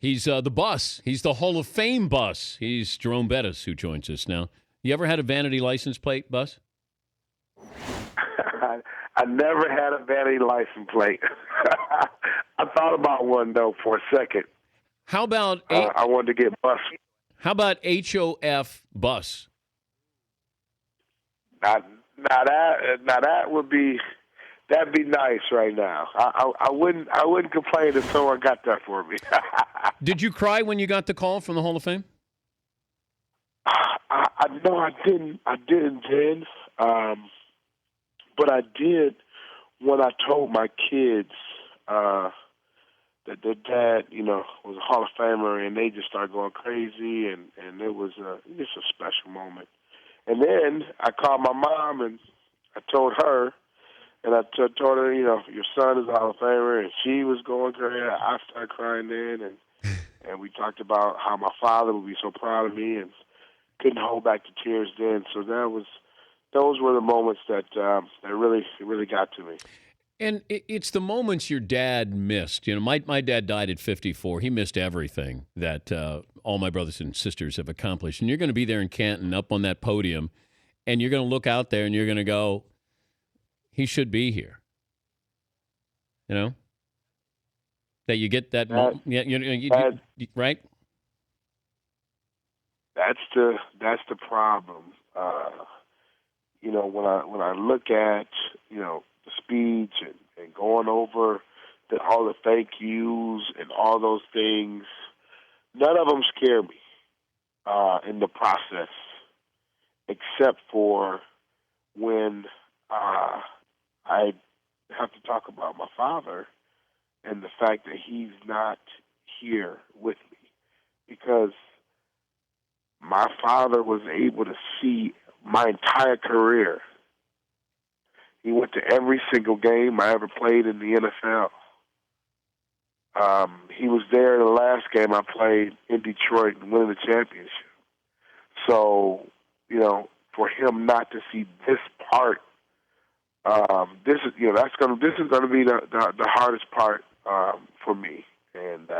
He's the bus. He's the Hall of Fame bus. He's Jerome Bettis, who joins us now. You ever had a vanity license plate, Bus? I never had a vanity license plate. I thought about one, though, for a second. How about I wanted to get bus. How about HOF bus? Now that would be that'd be nice right now. I wouldn't complain if someone got that for me. Did you cry when you got the call from the Hall of Fame? No, I didn't. I didn't then. But I did when I told my kids that their dad, was a Hall of Famer, and they just started going crazy, and it was just a special moment. And then I called my mom, and I told her, and I told her, your son is a Hall of Famer, and she was going crazy. I started crying then, and we talked about how my father would be so proud of me, and couldn't hold back the tears then. So those were the moments that really got to me. And it's the moments your dad missed. My dad died at 54. He missed everything that all my brothers and sisters have accomplished. And you're going to be there in Canton up on that podium, and you're going to look out there and you're going to go, he should be here. That you get that right? That's the problem. When I look at the speech and going over all the thank yous and all those things, none of them scare me in the process, except for when I have to talk about my father and the fact that he's not here with me, because my father was able to see my entire career. He went to every single game I ever played in the NFL. He was there in the last game I played in Detroit and winning the championship. So, for him not to see this part, this is going to be the hardest part for me, and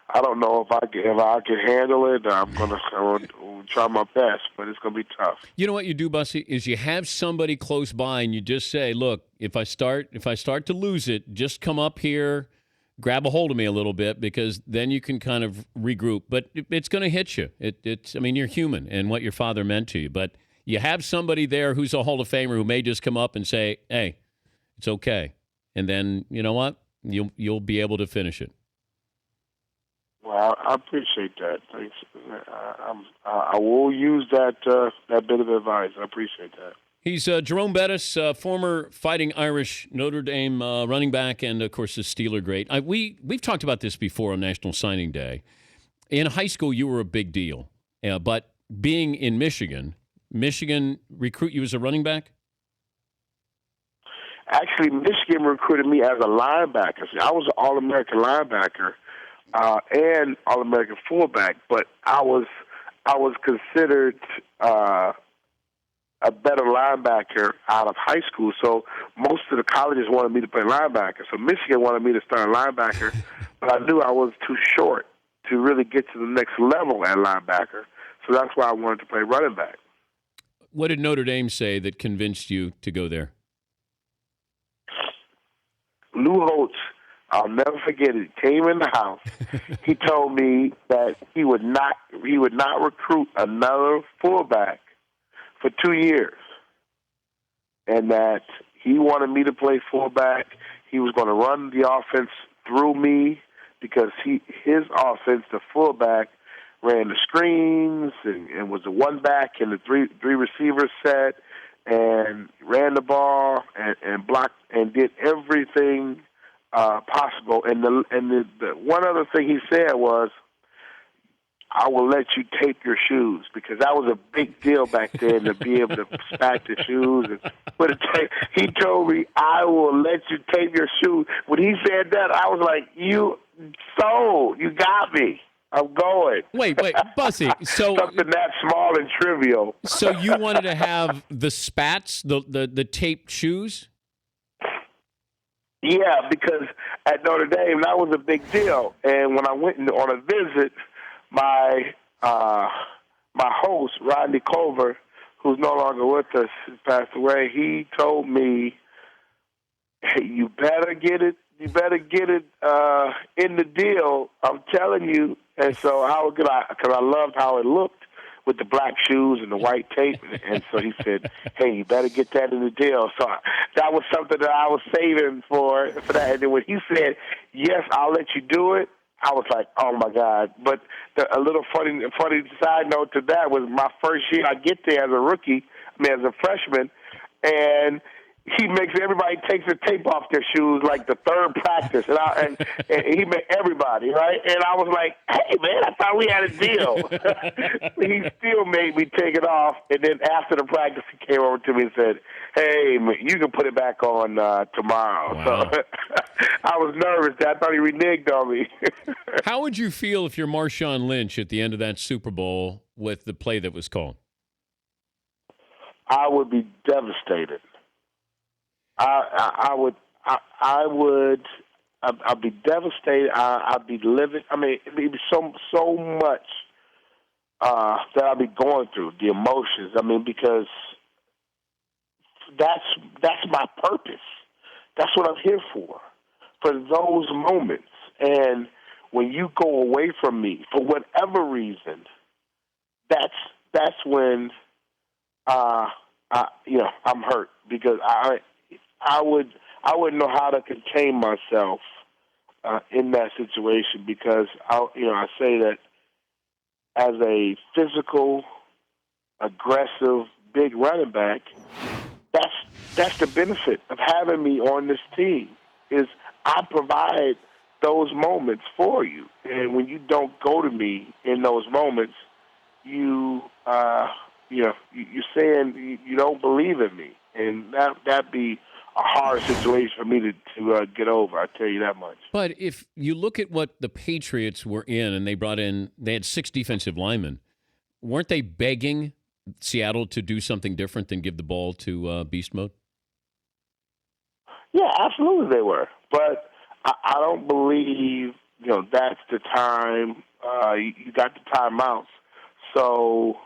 I don't know if I can handle it. I'm gonna try my best, but it's gonna be tough. You know what you do, Bussy, is you have somebody close by, and you just say, "Look, if I start to lose it, just come up here, grab a hold of me a little bit, because then you can kind of regroup." But it's going to hit you. You're human, and what your father meant to you. But you have somebody there who's a Hall of Famer who may just come up and say, "Hey, it's okay," and then you know what? You'll be able to finish it. Well, I appreciate that. Thanks. I will use that bit of advice. I appreciate that. He's Jerome Bettis, former Fighting Irish Notre Dame running back, and, of course, the Steeler great. We've talked about this before on National Signing Day. In high school, you were a big deal. But being in Michigan recruit you as a running back? Actually, Michigan recruited me as a linebacker. See, I was an All-American linebacker and All-American fullback, but I was considered a better linebacker out of high school. So most of the colleges wanted me to play linebacker. So Michigan wanted me to start linebacker, but I knew I was too short to really get to the next level at linebacker. So that's why I wanted to play running back. What did Notre Dame say that convinced you to go there? Lou Holtz, I'll never forget it, came in the house. He told me that he would not recruit another fullback for 2 years, and that he wanted me to play fullback. He was going to run the offense through me because his offense, the fullback, ran the screens and was the one back in the three receiver set and ran the ball and blocked and did everything possible. And the one other thing he said was, "I will let you tape your shoes," because that was a big deal back then to be able to stack the shoes and put a tape. He told me, "I will let you tape your shoes." When he said that, I was like, "You got me. I'm going." Wait, Bussy. So something that small and trivial. So you wanted to have the spats, the taped shoes? Yeah, because at Notre Dame that was a big deal. And when I went on a visit, my my host Rodney Culver, who's no longer with us, has passed away. He told me, "Hey, you better get it. You better get it in the deal. I'm telling you." And so how could I? Because I loved how it looked with the black shoes and the white tape. And so he said, "Hey, you better get that in the deal." So that was something that I was saving for that. And then when he said, "Yes, I'll let you do it," I was like, "Oh my God!" But a little funny side note to that was my first year. I get there as a rookie, as a freshman, and he makes everybody takes the tape off their shoes like the third practice, and he made everybody, right? And I was like, "Hey man, I thought we had a deal." He still made me take it off, and then after the practice, he came over to me and said, "Hey, man, you can put it back on tomorrow." Wow. So I was nervous. I thought he reneged on me. How would you feel if you're Marshawn Lynch at the end of that Super Bowl with the play that was called? I would be devastated. I would. I'd be devastated. I'd be living. I mean, it'd be so much that I'd be going through, the emotions. I mean, because that's my purpose. That's what I'm here for those moments. And when you go away from me for whatever reason, that's when I'm hurt, because I wouldn't know how to contain myself in that situation, because I say that as a physical, aggressive, big running back, that's the benefit of having me on this team, is I provide those moments for you. And when you don't go to me in those moments, you're saying you don't believe in me, and that'd be a hard situation for me to get over. I tell you that much. But if you look at what the Patriots were in, and they had 6 defensive linemen, weren't they begging Seattle to do something different than give the ball to beast mode? Yeah, absolutely they were. But I don't believe that's the time. You got the timeouts, so.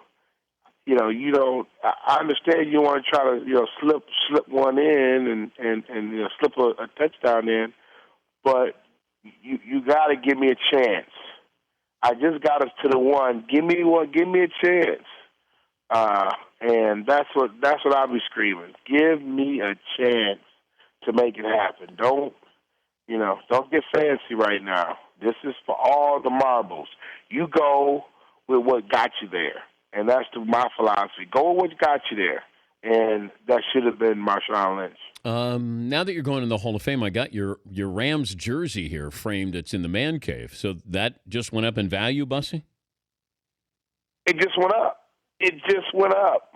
You don't. I understand you want to try to, slip one in and slip a touchdown in, but you got to give me a chance. I just got us to the one. Give me one. Give me a chance. And that's what I'll be screaming. Give me a chance to make it happen. Don't get fancy right now. This is for all the marbles. You go with what got you there. And that's my philosophy. Go with what got you there. And that should have been Marshawn Lynch. Now that you're going in the Hall of Fame, I got your Rams jersey here framed. It's in the man cave. So that just went up in value, Bussy? It just went up. It just went up.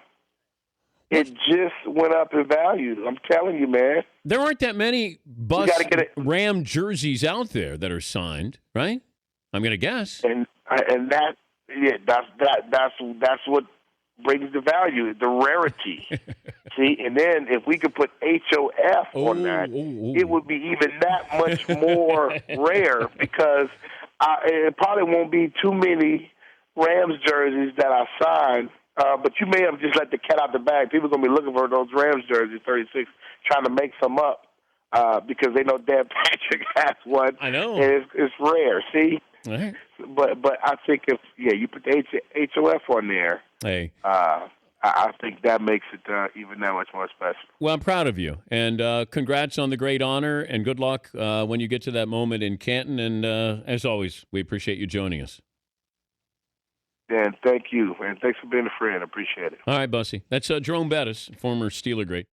It just went up in value. I'm telling you, man. There aren't that many Ram jerseys out there that are signed, right? I'm going to guess. And that. Yeah, that's what brings the value, the rarity. See, and then if we could put HOF on that, it would be even that much more rare, because it probably won't be too many Rams jerseys that I sign. But you may have just let the cat out the bag. People are going to be looking for those Rams jerseys, 36, trying to make some up because they know Dan Patrick has one. I know. And it's rare, see? Right. But I think if you put the HOF on there, hey, I think that makes it even that much more special. Well, I'm proud of you, and congrats on the great honor, and good luck when you get to that moment in Canton. And as always, we appreciate you joining us. Dan, thank you, and thanks for being a friend. I appreciate it. All right, Bussy. That's Jerome Bettis, former Steeler great.